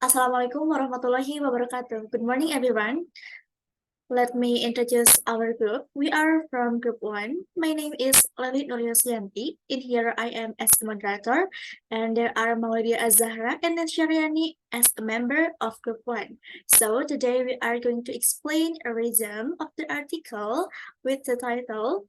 Assalamualaikum warahmatullahi wabarakatuh. Good morning, everyone. Let me introduce our group. We are from Group 1. My name is Leli Nuryosi Yanti. In here, I am as the moderator, and there are Mauliddia Azzahra and Nesha Riyani as a member of Group 1. So today we are going to explain a rhythm of the article with the title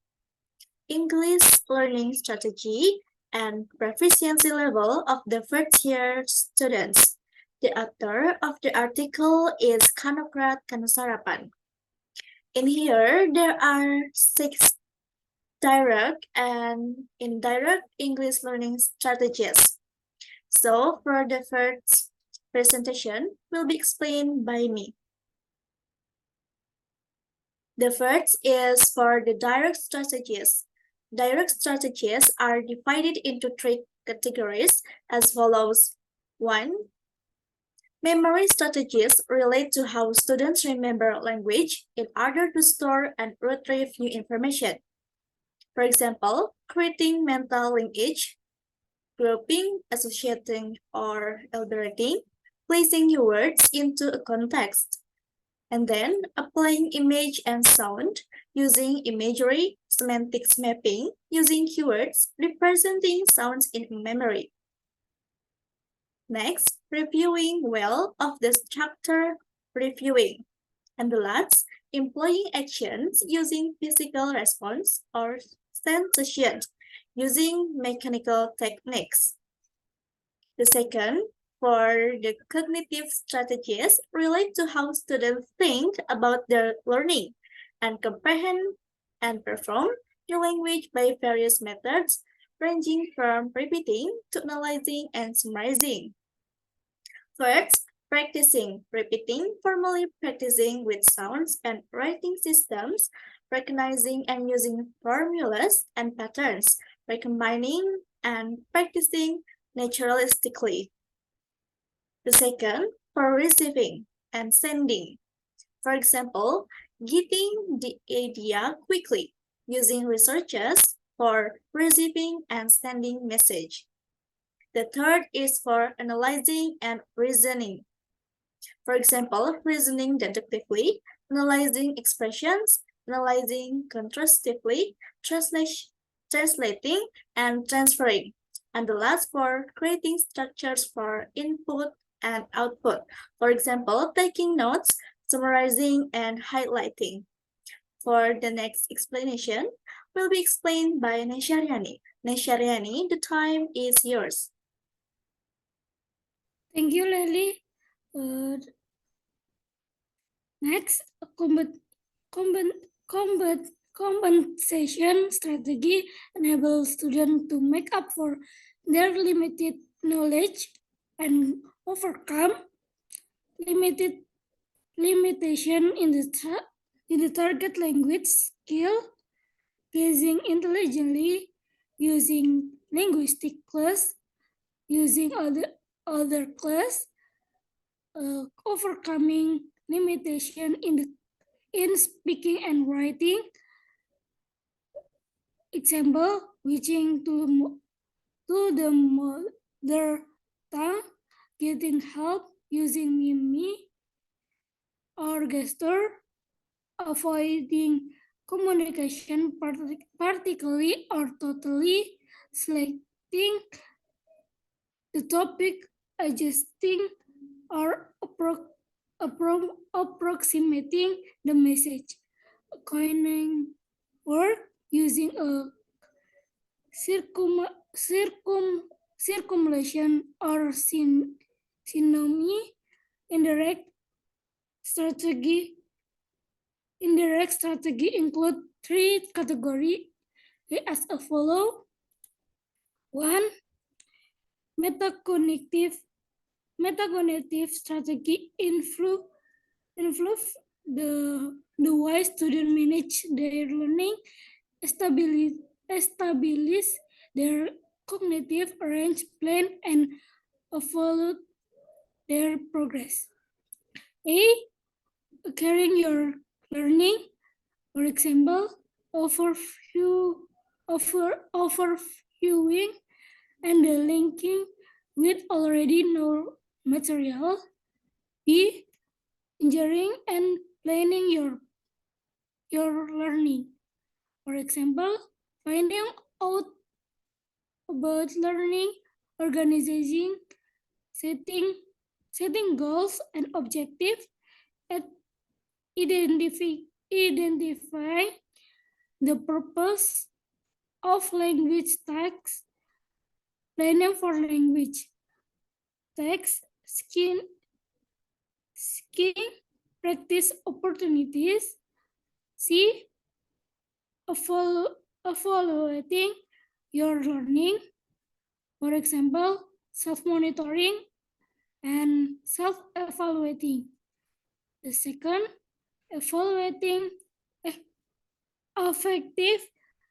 English Learning Strategy and Proficiency Level of the First Year Students. The author of the article is Kanokrat Kunasaraphan. In here, there are 6 direct and indirect English learning strategies. So for the first presentation will be explained by me. The first is for the direct strategies. Direct strategies are divided into 3 categories as follows. 1. Memory strategies relate to how students remember language in order to store and retrieve new information. For example, creating mental linkage, grouping, associating, or elaborating, placing your words into a context, and then applying image and sound using imagery, semantics mapping, using keywords, representing sounds in memory. Next, reviewing well of the structure reviewing. And the last, employing actions using physical response or sensation using mechanical techniques. The second, for the cognitive strategies, relate to how students think about their learning and comprehend and perform the language by various methods, ranging from repeating to analyzing and summarizing. First, practicing, repeating, formally practicing with sounds and writing systems, recognizing and using formulas and patterns, recombining and practicing naturalistically. The second, for receiving and sending. For example, getting the idea quickly, using researches for receiving and sending message. The third is for analyzing and reasoning. For example, reasoning deductively, analyzing expressions, analyzing contrastively, translating, and transferring. And the last for creating structures for input and output. For example, taking notes, summarizing, and highlighting. For the next explanation, will be explained by Nesha Riyani. Nesha Riyani, the time is yours. Thank you, Leli. Next, compensation strategy enables students to make up for their limited knowledge and overcome limitation in the target language skill, guessing intelligently, using linguistic class, using other class, overcoming limitation in speaking and writing. Example, switching to the mother tongue, getting help using mimi or gesture, avoiding communication particularly or totally, selecting the topic, adjusting or approximating the message, coining word using a circumlation or synonym. Indirect strategy include 3 categories as follows. 1. Metacognitive strategy influence the way students manage their learning, establish their cognitive range plan, and evaluate their progress. A. Carrying your learning, for example, overviewing and the linking with already known material. B. Engineering and planning your learning. For example, finding out about learning, organizing, setting, setting goals and objectives, and identify the purpose of language tasks, planning for language tasks, skill practice opportunities. C. Evaluating your learning. For example, self-monitoring and self-evaluating. The second, evaluating effective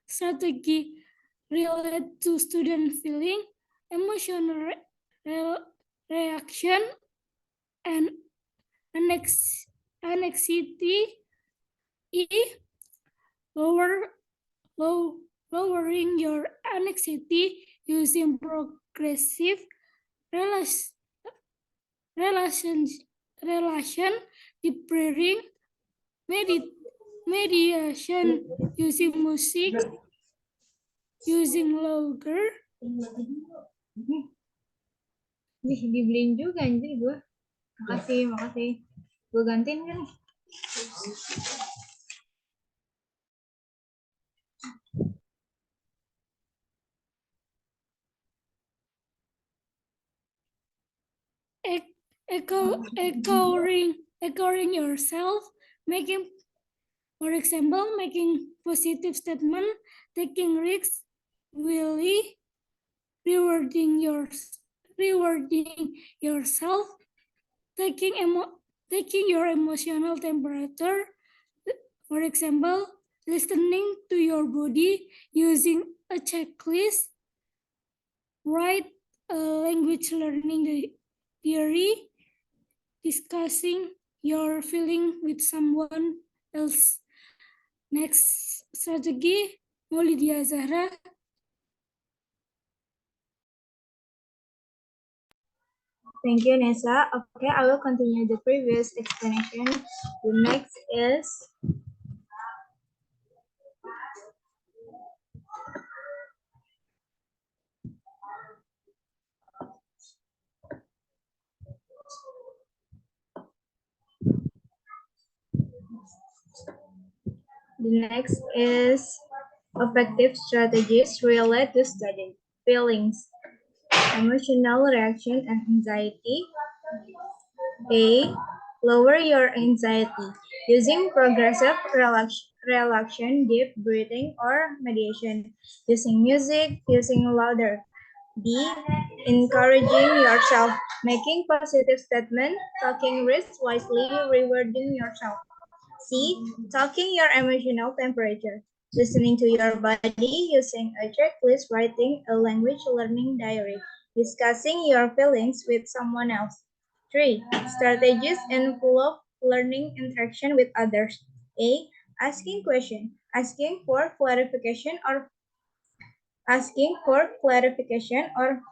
strategy related to student feeling, emotional reaction, and anxiety. E. Lower, lowering your anxiety using progressive relation, deep mediation using music, using logger. Nih, dibeliin juga anjir gue. Makasih. Gue gantiin kan nih. Echoing yourself, making, for example, making positive statement, taking risks, really rewarding yourself, taking your emotional temperature, for example, listening to your body using a checklist, write a language learning theory, discussing your feeling with someone else. Next strategy, Mauliddia Azzahra. Thank you, Nesha. Okay, I will continue the previous explanation. The next is effective strategies related to study feelings, emotional reaction, and anxiety. A. Lower your anxiety using progressive relaxation, deep breathing, or meditation. Using music, using louder. B. Encouraging yourself, making positive statements, talking risks wisely, rewarding yourself. C. Talking your emotional temperature, listening to your body, using a checklist, writing a language learning diary, discussing your feelings with someone else. 3. Strategies involve learning interaction with others. A. Asking questions, asking for clarification or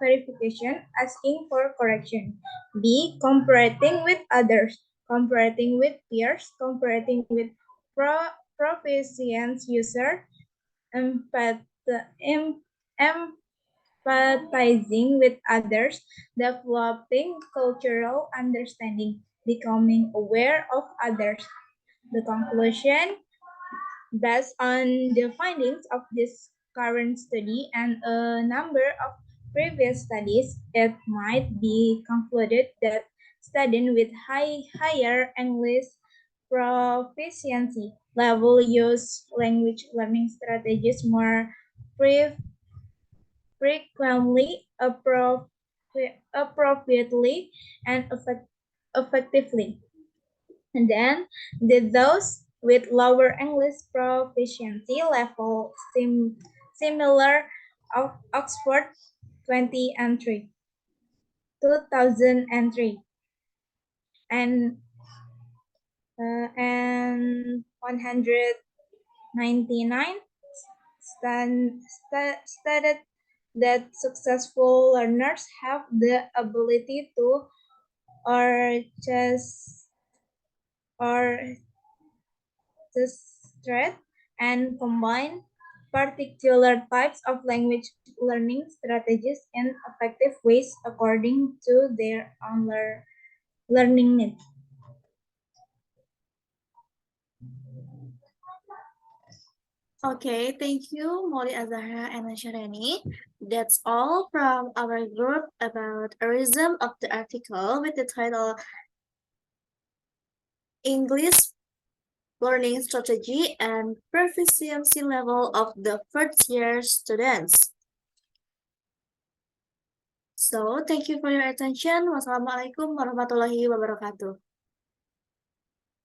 verification, asking for correction. B. Cooperating with others, cooperating with peers, cooperating with proficient user, empath, em, empathizing with others, developing cultural understanding, becoming aware of others. The conclusion, based on the findings of this current study and a number of previous studies, it might be concluded that students with higher English proficiency level use language learning strategies more frequently, appropriately, and effectively. And then those with lower English proficiency level similar Oxford 2003 and 199 stated that successful learners have the ability to or just thread and combine particular types of language learning strategies in effective ways according to their own learning needs. Okay, thank you, Mauliddia Azzahra and Nesha Riyani. That's all from our group about a resume of the article with the title English Learning Strategy and Proficiency Level of the First Year Students. So, thank you for your attention. Wassalamualaikum warahmatullahi wabarakatuh.